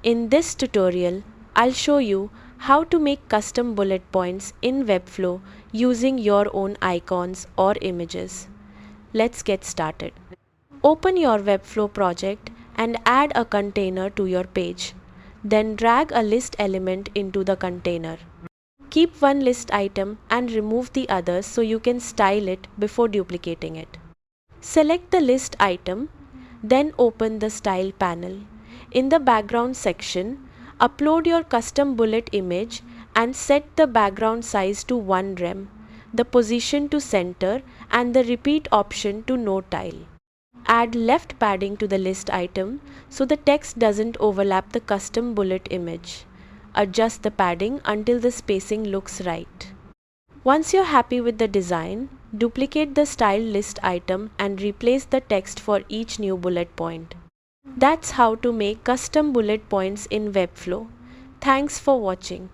In this tutorial, I'll show you how to make custom bullet points in Webflow using your own icons or images. Let's get started. Open your Webflow project and add a container to your page. Then drag a list element into the container. Keep one list item and remove the others so you can style it before duplicating it. Select the list item, then open the Style panel. In the background section, upload your custom bullet image and set the background size to 1 rem, the position to center, and the repeat option to no tile. Add left padding to the list item so the text doesn't overlap the custom bullet image. Adjust the padding until the spacing looks right. Once you're happy with the design, duplicate the style list item and replace the text for each new bullet point. That's how to make custom bullet points in Webflow. Thanks for watching.